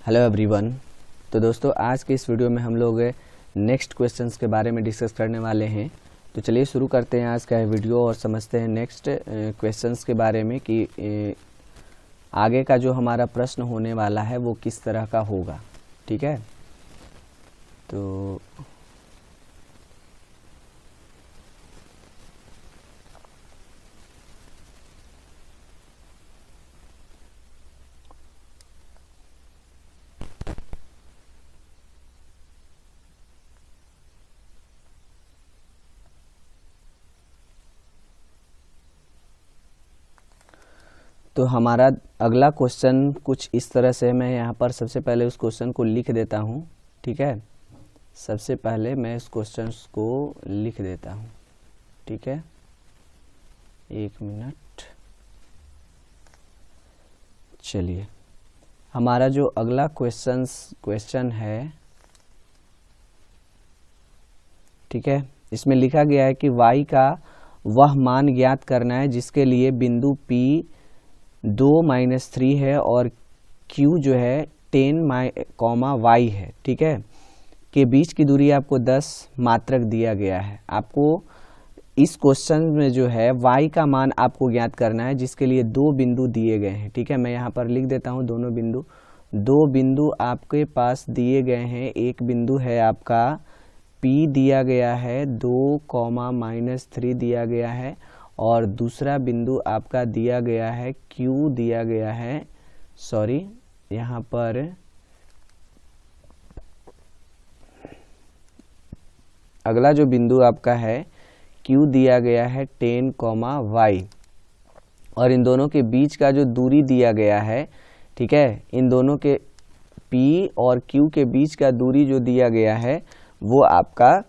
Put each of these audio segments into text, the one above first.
Hello everyone. तो दोस्तों आज के इस वीडियो में हम लोग नेक्स्ट क्वेश्चंस के बारे में डिस्कस करने वाले हैं। तो चलिए शुरू करते हैं आज का वीडियो और समझते हैं नेक्स्ट क्वेश्चंस के बारे में कि आगे का जो हमारा प्रश्न होने वाला है वो किस तरह का होगा। ठीक है, तो हमारा अगला क्वेश्चन कुछ इस तरह से, मैं यहाँ पर सबसे पहले उस क्वेश्चन को लिख देता हूँ। ठीक है, सबसे पहले मैं इस क्वेश्चन को लिख देता हूँ। ठीक है, एक मिनट। चलिए, हमारा जो अगला क्वेश्चन है, ठीक है, इसमें लिखा गया है कि y का वह मान ज्ञात करना है जिसके लिए बिंदु P 2-3 है और Q जो है 10, y है। ठीक है, के बीच की दूरी आपको 10 मात्रक दिया गया है। आपको इस क्वेश्चन में जो है y का मान आपको ज्ञात करना है जिसके लिए दो बिंदु दिए गए हैं। ठीक है, मैं यहाँ पर लिख देता हूँ दो बिंदु आपके पास दिए गए हैं। एक बिंदु है आपका P दिया गया है 2, -3 दिया गया है और दूसरा बिंदु आपका दिया गया है Q दिया गया है, सॉरी यहाँ पर अगला जो बिंदु आपका है Q दिया गया है 10, y और इन दोनों के बीच का जो दूरी दिया गया है, ठीक है, इन दोनों के P और Q के बीच का दूरी जो दिया गया है वो आपका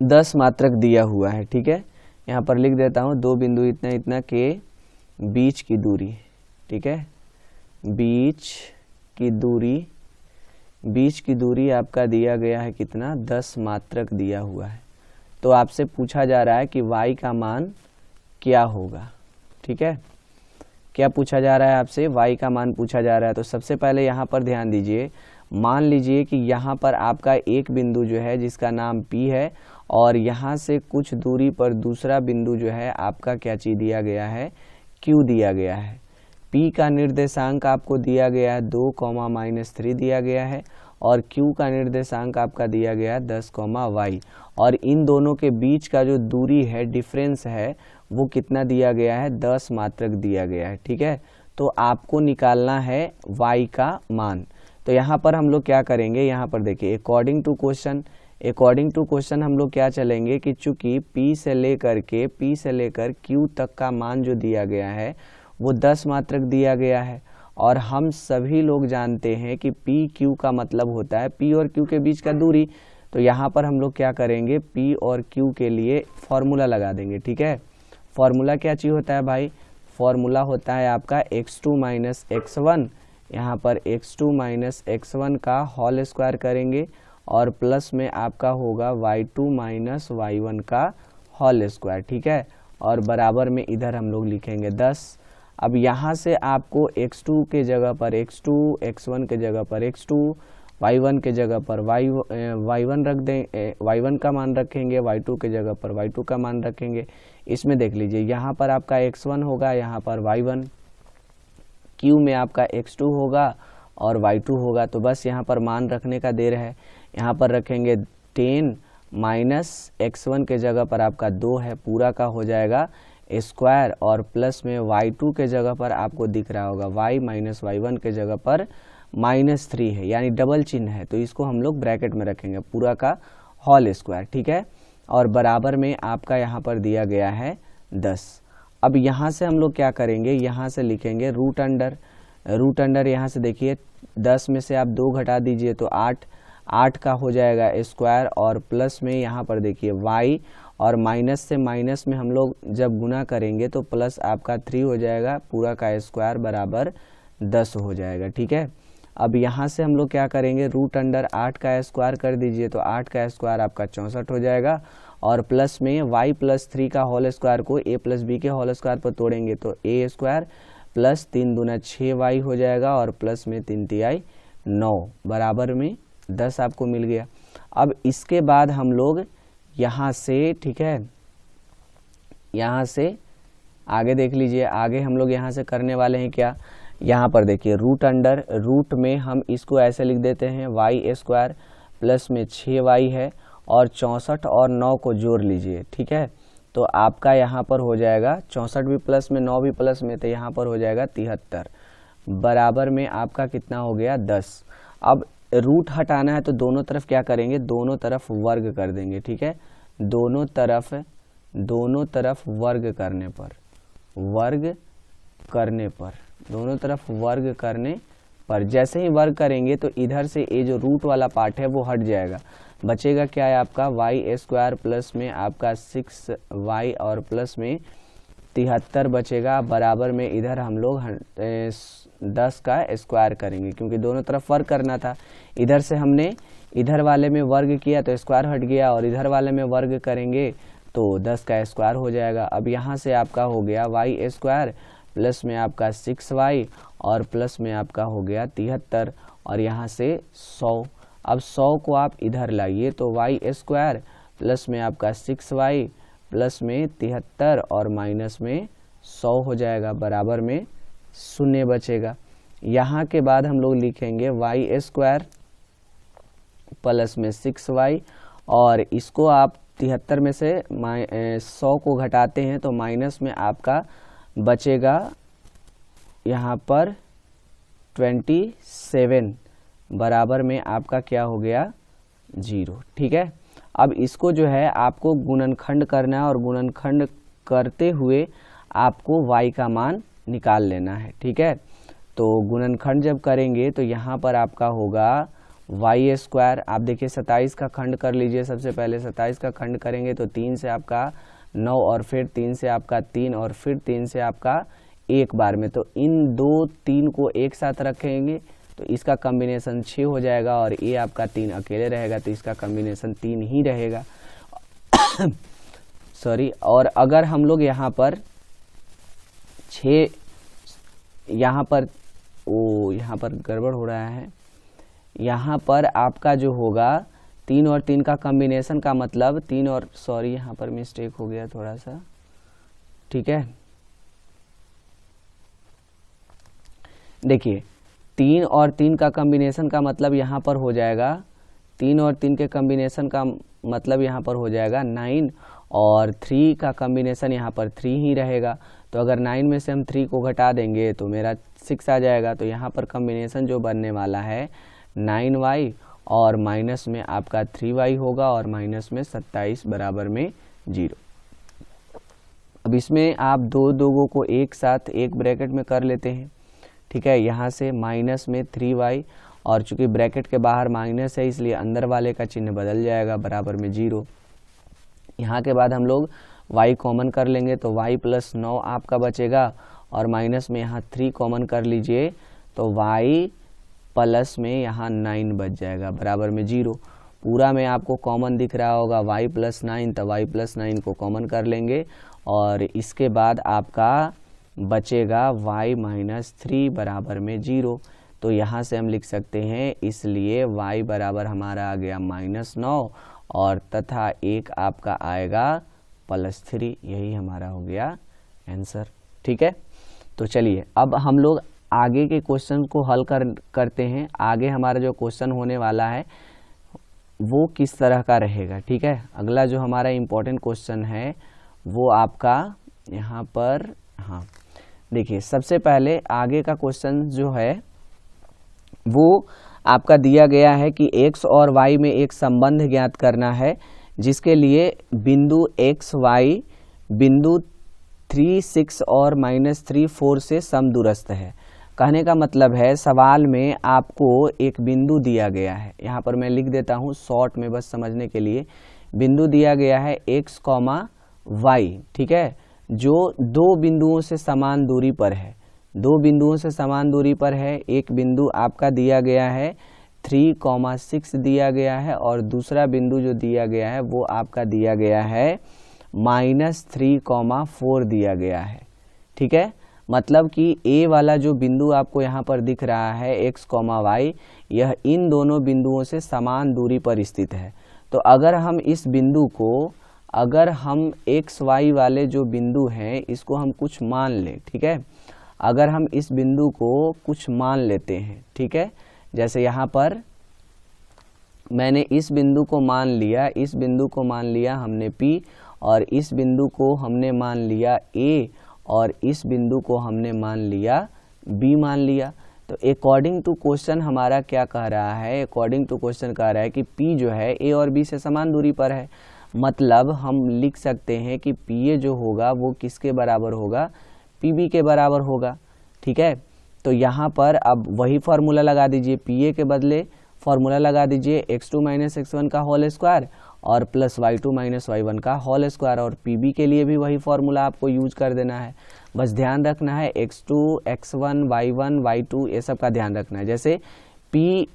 10 मात्रक दिया हुआ है। ठीक है, यहाँ पर लिख देता हूँ दो बिंदु इतना इतना के बीच की दूरी। ठीक है, बीच की दूरी आपका दिया गया है कितना, 10 मात्रक दिया हुआ है। तो आपसे पूछा जा रहा है कि y का मान क्या होगा। ठीक है, क्या पूछा जा रहा है आपसे, y का मान पूछा जा रहा है। तो सबसे पहले यहाँ पर ध्यान दीजिए, मान लीजिए कि यहाँ पर आपका एक बिंदु जो है जिसका नाम P है और यहाँ से कुछ दूरी पर दूसरा बिंदु जो है आपका क्या चीज दिया गया है, Q दिया गया है। P का निर्देशांक आपको दिया गया है 2, -3 दिया गया है और Q का निर्देशांक आपका दिया गया है 10, y और इन दोनों के बीच का जो दूरी है, डिफरेंस है, वो कितना दिया गया है, 10 मात्रक दिया गया है। ठीक है, तो आपको निकालना है y का मान। तो यहाँ पर हम लोग क्या करेंगे, यहाँ पर देखिए अकॉर्डिंग टू क्वेश्चन हम लोग क्या चलेंगे कि चूंकि P से लेकर Q तक का मान जो दिया गया है वो 10 मात्रक दिया गया है और हम सभी लोग जानते हैं कि P Q का मतलब होता है P और Q के बीच का दूरी। तो यहाँ पर हम लोग क्या करेंगे, P और Q के लिए फॉर्मूला लगा देंगे। ठीक है, फॉर्मूला क्या चीज होता है भाई, फॉर्मूला होता है आपका x2 - x1। यहाँ पर x2 - x1 का होल स्क्वायर करेंगे और प्लस में आपका होगा y2 - y1 का होल स्क्वायर। ठीक है, और बराबर में इधर हम लोग लिखेंगे 10। अब यहाँ से आपको x2 के जगह पर x2, x1 के जगह पर x2, y1 के जगह पर y1 रख दें, y1 का मान रखेंगे, y2 के जगह पर y2 का मान रखेंगे। इसमें देख लीजिए यहाँ पर आपका x1 होगा, यहाँ पर y1, Q में आपका x2 होगा और y2 होगा। तो बस यहाँ पर मान रखने का देर है, यहाँ पर रखेंगे 10 -x1 के जगह पर आपका 2 है, पूरा का हो जाएगा स्क्वायर और प्लस में y2 के जगह पर आपको दिख रहा होगा y - y1 के जगह पर -3 है, यानी डबल चिन्ह है, तो इसको हम लोग ब्रैकेट में रखेंगे, पूरा का होल स्क्वायर। ठीक है, और बराबर में आपका यहाँ पर दिया गया है 10। अब यहाँ से हम लोग क्या करेंगे, यहाँ से लिखेंगे रूट अंडर यहाँ से देखिए 10 में से आप 2 घटा दीजिए तो 8 का हो जाएगा स्क्वायर और प्लस में यहाँ पर देखिए y और माइनस से माइनस में हम लोग जब गुना करेंगे तो प्लस आपका 3 हो जाएगा, पूरा का स्क्वायर बराबर 10 हो जाएगा। ठीक है, अब यहाँ से हम लोग क्या करेंगे, रूट अंडर 8 का स्क्वायर कर दीजिए तो 8 का स्क्वायर आपका 64 हो जाएगा और प्लस में y + 3 का होल स्क्वायर को a + b के होल स्क्वायर पर तोड़ेंगे तो a² प्लस 3 दूना 6y हो जाएगा और प्लस में 3 तिहाई 9 बराबर में 10 आपको मिल गया। अब इसके बाद हम लोग यहाँ से, ठीक है, यहाँ से आगे देख लीजिए, आगे हम लोग यहाँ से करने वाले हैं क्या, यहाँ पर देखिए रूट अंडर रूट में हम इसको ऐसे लिख देते हैं वाई स्क्वायर प्लस में 6y है और 64 और 9 को जोड़ लीजिए, ठीक है। तो आपका यहाँ पर हो जाएगा 64 भी प्लस में 9 भी प्लस में, तो यहाँ पर हो जाएगा 73 बराबर में आपका कितना हो गया 10। अब रूट हटाना है तो दोनों तरफ क्या करेंगे, दोनों तरफ वर्ग कर देंगे, ठीक है। दोनों तरफ वर्ग करने पर दोनों तरफ वर्ग करने पर जैसे ही वर्ग करेंगे तो इधर से ये जो रूट वाला पार्ट है वो हट जाएगा, बचेगा क्या है आपका वाई स्क्वायर प्लस में आपका 6y और प्लस में 73 बचेगा बराबर में इधर हम लोग 10 का स्क्वायर करेंगे, क्योंकि दोनों तरफ वर्ग करना था। इधर से हमने इधर वाले में वर्ग किया तो स्क्वायर हट गया और इधर वाले में वर्ग करेंगे तो 10 का स्क्वायर हो जाएगा। अब यहाँ से आपका हो गया वाई स्क्वायर प्लस में आपका 6y और प्लस में आपका हो गया 73 और यहाँ से 100। अब 100 को आप इधर लाइए तो वाई स्क्वायर प्लस में आपका 6y प्लस में 73 और माइनस में 100 हो जाएगा बराबर में 0 बचेगा। यहाँ के बाद हम लोग लिखेंगे वाई स्क्वायर प्लस में 6y और इसको आप 73 में से 100 को घटाते हैं तो माइनस में आपका बचेगा यहाँ पर 27 बराबर में आपका क्या हो गया 0, ठीक है। अब इसको जो है आपको गुणनखंड करना है और गुणनखंड करते हुए आपको y का मान निकाल लेना है, ठीक है। तो गुणनखंड जब करेंगे तो यहाँ पर आपका होगा वाई स्क्वायर, आप देखिए 27 का खंड कर लीजिए, सबसे पहले 27 का खंड करेंगे तो 3 से आपका 9 और फिर 3 से आपका 3 और फिर 3 से आपका एक बार में, तो इन 2 3 को एक साथ रखेंगे तो इसका कॉम्बिनेशन 6 हो जाएगा और ये आपका 3 अकेले रहेगा तो इसका कॉम्बिनेशन 3 ही रहेगा सॉरी। और अगर हम लोग यहाँ पर 6 यहाँ पर गड़बड़ हो रहा है, यहाँ पर आपका जो होगा 3 और 3 का कॉम्बिनेशन का मतलब 3 और सॉरी यहाँ पर मिस्टेक हो गया थोड़ा सा, ठीक है। देखिए 3 और 3 का कॉम्बिनेशन का मतलब यहाँ पर हो जाएगा 3 और 3 के कॉम्बिनेशन का मतलब यहाँ पर हो जाएगा 9 और 3 का कॉम्बिनेशन यहाँ पर 3 ही रहेगा। तो अगर 9 में से हम 3 को घटा देंगे तो मेरा 6 आ जाएगा। तो यहाँ पर कॉम्बिनेशन जो बनने वाला है 9y और माइनस में आपका 3y होगा और माइनस में 27 बराबर में 0। अब इसमें आप दो को एक साथ एक ब्रैकेट में कर लेते हैं, ठीक है। यहाँ से माइनस में 3y और चूंकि ब्रैकेट के बाहर माइनस है इसलिए अंदर वाले का चिन्ह बदल जाएगा बराबर में 0। यहाँ के बाद हम लोग y कॉमन कर लेंगे तो y प्लस 9 आपका बचेगा और माइनस में यहाँ 3 कॉमन कर लीजिए तो y प्लस में यहाँ 9 बच जाएगा बराबर में 0। पूरा में आपको कॉमन दिख रहा होगा y प्लस 9, तो y प्लस 9 को कॉमन कर लेंगे और इसके बाद आपका बचेगा y माइनस 3 बराबर में 0। तो यहाँ से हम लिख सकते हैं इसलिए y बराबर हमारा आ गया -9 और तथा एक आपका आएगा +3, यही हमारा हो गया आंसर, ठीक है। तो चलिए अब हम लोग आगे के क्वेश्चन को हल करते हैं। आगे हमारा जो क्वेश्चन होने वाला है वो किस तरह का रहेगा, ठीक है। अगला जो हमारा इम्पोर्टेंट क्वेश्चन है वो आपका यहाँ पर, हाँ देखिए सबसे पहले आगे का क्वेश्चन जो है वो आपका दिया गया है कि x और y में एक संबंध ज्ञात करना है जिसके लिए बिंदु x y बिंदु 3 6 और -3 4 से समदूरस्थ है। कहने का मतलब है सवाल में आपको एक बिंदु दिया गया है, यहाँ पर मैं लिख देता हूँ शॉर्ट में बस समझने के लिए। बिंदु दिया गया है x, y, ठीक है, जो दो बिंदुओं से समान दूरी पर है, दो बिंदुओं से समान दूरी पर है। एक बिंदु आपका दिया गया है 3, 6 दिया गया है और दूसरा बिंदु जो दिया गया है वो आपका दिया गया है -3, 4 दिया गया है, ठीक है। मतलब कि ए वाला जो बिंदु आपको यहाँ पर दिख रहा है x, y, यह इन दोनों बिंदुओं से समान दूरी पर स्थित है। तो अगर हम इस बिंदु को, अगर हम x, y वाले जो बिंदु हैं इसको हम कुछ मान लें, ठीक है, अगर हम इस बिंदु को कुछ मान लेते हैं, ठीक है, जैसे यहाँ पर मैंने इस बिंदु को मान लिया, इस बिंदु को मान लिया हमने P, और इस बिंदु को हमने मान लिया A, और इस बिंदु को हमने मान लिया B मान लिया। तो अकॉर्डिंग टू क्वेश्चन हमारा क्या कह रहा है, अकॉर्डिंग टू क्वेश्चन कह रहा है कि P जो है A और B से समान दूरी पर है। मतलब हम लिख सकते हैं कि PA जो होगा वो किसके बराबर होगा, PB के बराबर होगा, ठीक है। तो यहाँ पर अब वही फार्मूला लगा दीजिए, PA के बदले फार्मूला लगा दीजिए x2 माइनस x1 का होल स्क्वायर और प्लस y2 माइनस y1 का होल स्क्वायर, और PB के लिए भी वही फार्मूला आपको यूज कर देना है। बस ध्यान रखना है x2, x1, y1, y2 ये सब का ध्यान रखना है। जैसे P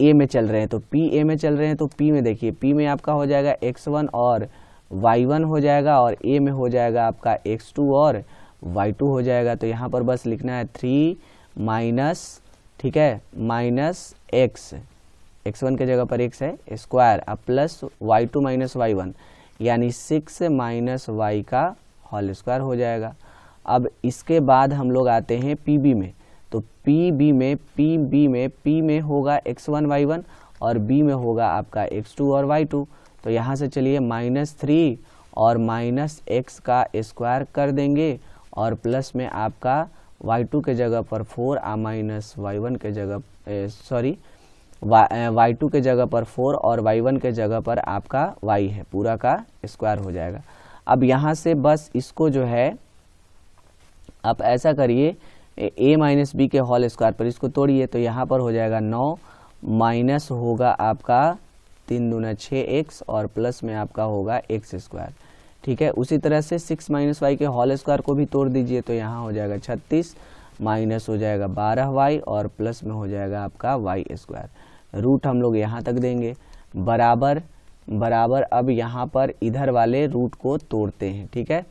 A में चल रहे हैं तो P A में चल रहे हैं तो P में देखिए, P में आपका हो जाएगा x1 और y1 हो जाएगा, और A में हो जाएगा आपका x2 और y2 हो जाएगा। तो यहाँ पर बस लिखना है 3 माइनस, ठीक है, माइनस x, x1 के जगह पर x है स्क्वायर, अब प्लस y2 माइनस y1 यानी 6 माइनस y का होल स्क्वायर हो जाएगा। अब इसके बाद हम लोग आते हैं PB में, तो P में होगा x1 y1 और B में होगा आपका x2 और y2। तो यहाँ से चलिए -3 और माइनस x का स्क्वायर कर देंगे, और प्लस में आपका y2 के जगह पर 4 माइनस y1 के जगह y2 के जगह पर 4 और y1 के जगह पर आपका y है, पूरा का स्क्वायर हो जाएगा। अब यहाँ से बस इसको जो है आप ऐसा करिए, a माइनस बी के होल स्क्वायर पर इसको तोड़िए, तो यहाँ पर हो जाएगा 9 माइनस होगा आपका 3 दूना 6x और प्लस में आपका होगा x स्क्वायर, ठीक है। उसी तरह से 6 माइनस y के होल स्क्वायर को भी तोड़ दीजिए, तो यहाँ हो जाएगा 36 माइनस हो जाएगा 12y और प्लस में हो जाएगा आपका y स्क्वायर। रूट हम लोग यहाँ तक देंगे, बराबर बराबर। अब यहाँ पर इधर वाले रूट को तोड़ते हैं, ठीक है।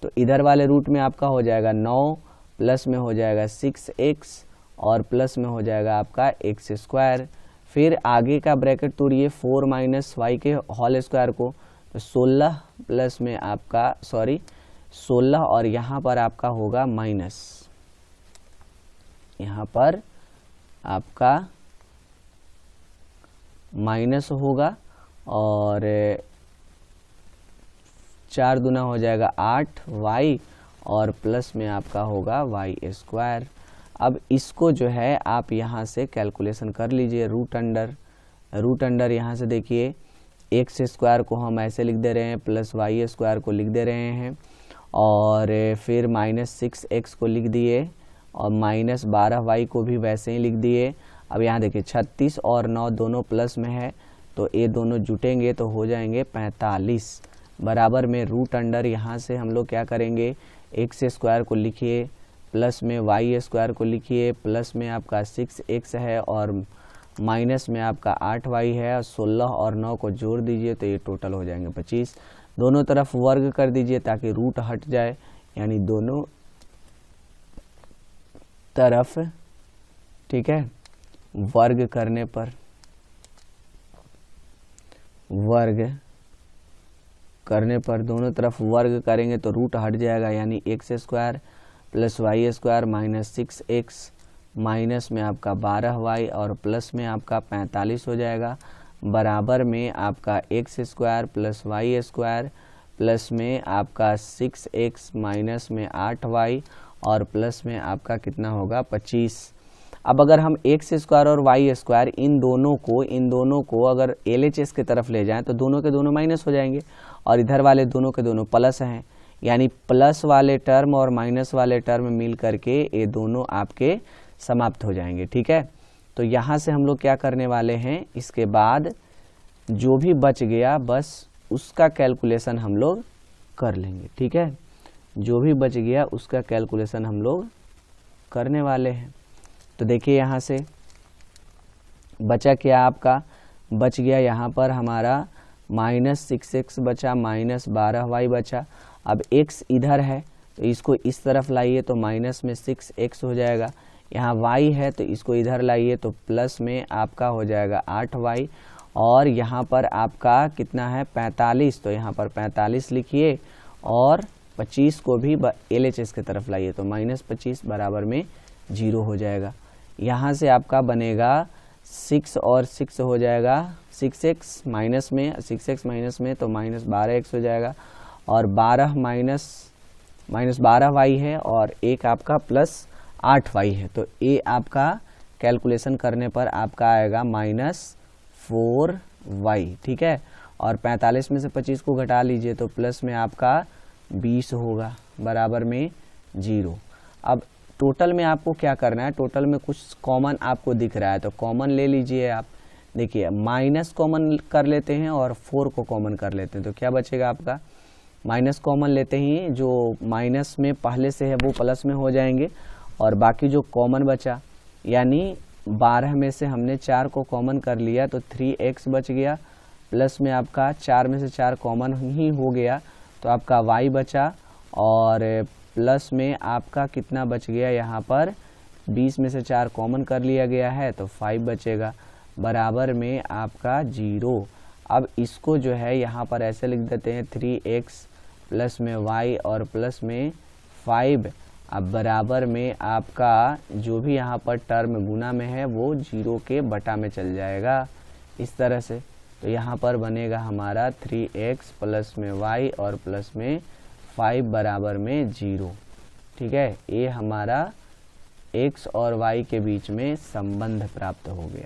तो इधर वाले रूट में आपका हो जाएगा 9 प्लस में हो जाएगा 6x और प्लस में हो जाएगा आपका x स्क्वायर। फिर आगे का ब्रैकेट तोड़िए 4 माइनस y के होल स्क्वायर को, तो 16 प्लस में आपका 16 और यहाँ पर आपका होगा माइनस, यहाँ पर आपका माइनस होगा, और 4 दूना हो जाएगा 8y और प्लस में आपका होगा y स्क्वायर। अब इसको जो है आप यहाँ से कैलकुलेशन कर लीजिए, रूट अंडर यहाँ से देखिए x स्क्वायर को हम ऐसे लिख दे रहे हैं, प्लस y स्क्वायर को लिख दे रहे हैं, और फिर माइनस 6x को लिख दिए, और माइनस 12y को भी वैसे ही लिख दिए। अब यहाँ देखिए 36 और 9 दोनों प्लस में है, तो ये दोनों जुटेंगे तो हो जाएंगे 45, बराबर में रूट अंडर यहाँ से हम लोग क्या करेंगे, x स्क्वायर को लिखिए, प्लस में y स्क्वायर को लिखिए, प्लस में आपका 6x है और माइनस में आपका 8y है, और 16 और 9 को जोड़ दीजिए तो ये टोटल हो जाएंगे 25। दोनों तरफ वर्ग कर दीजिए ताकि रूट हट जाए, यानी दोनों तरफ, ठीक है, वर्ग करने पर दोनों तरफ वर्ग करेंगे तो रूट हट जाएगा, यानी x square plus y square minus 6x minus में आपका 12y और प्लस में आपका 45 हो जाएगा, बराबर में आपका x square plus y square plus में आपका 6x माइनस में 8y और प्लस में आपका कितना होगा 25। अब अगर हम x स्क्वायर और y स्क्वायर इन दोनों को अगर LHS की तरफ ले जाएं तो दोनों के दोनों माइनस हो जाएंगे, और इधर वाले दोनों के दोनों प्लस हैं, यानी प्लस वाले टर्म और माइनस वाले टर्म मिल करके ये दोनों आपके समाप्त हो जाएंगे, ठीक है। तो यहाँ से हम लोग क्या करने वाले हैं, इसके बाद जो भी बच गया बस उसका कैलकुलेशन हम लोग कर लेंगे, ठीक है। जो भी बच गया उसका कैलकुलेशन हम लोग करने वाले हैं। तो देखिए यहाँ से बचा क्या, आपका बच गया यहाँ पर हमारा माइनस 6x बचा, माइनस 12y बचा। अब x इधर है तो इसको इस तरफ लाइए तो माइनस में 6x हो जाएगा। यहाँ y है तो इसको इधर लाइए तो प्लस में आपका हो जाएगा 8y। और यहाँ पर आपका कितना है 45, तो यहाँ पर 45 लिखिए और 25 को भी LHS की तरफ लाइए तो -25 बराबर में 0 हो जाएगा। यहाँ से आपका बनेगा 6 और 6 हो जाएगा 6x माइनस में 6x माइनस में तो -12x हो जाएगा। और 12 माइनस 12y है और एक आपका प्लस 8y है। तो ये आपका कैलकुलेशन करने पर आपका आएगा -4y। ठीक है। और 45 में से 25 को घटा लीजिए तो प्लस में आपका 20 होगा बराबर में 0। अब टोटल में आपको क्या करना है, टोटल में कुछ कॉमन आपको दिख रहा है तो कॉमन ले लीजिए आप। देखिए माइनस कॉमन कर लेते हैं और 4 को कॉमन कर लेते हैं तो क्या बचेगा आपका, माइनस कॉमन लेते ही जो माइनस में पहले से है वो प्लस में हो जाएंगे और बाकी जो कॉमन बचा यानी 12 में से हमने 4 को कॉमन कर लिया तो 3x बच गया, प्लस में आपका 4 में से 4 कॉमन ही हो गया तो आपका y बचा और प्लस में आपका कितना बच गया, यहाँ पर 20 में से 4 कॉमन कर लिया गया है तो 5 बचेगा बराबर में आपका 0। अब इसको जो है यहाँ पर ऐसे लिख देते हैं 3x प्लस में y और प्लस में 5। अब बराबर में आपका जो भी यहाँ पर टर्म गुना में है वो 0 के बटा में चल जाएगा इस तरह से। तो यहाँ पर बनेगा हमारा 3x प्लस में y और प्लस में 5 बराबर में 0। ठीक है, ये हमारा x और y के बीच में संबंध प्राप्त हो गया।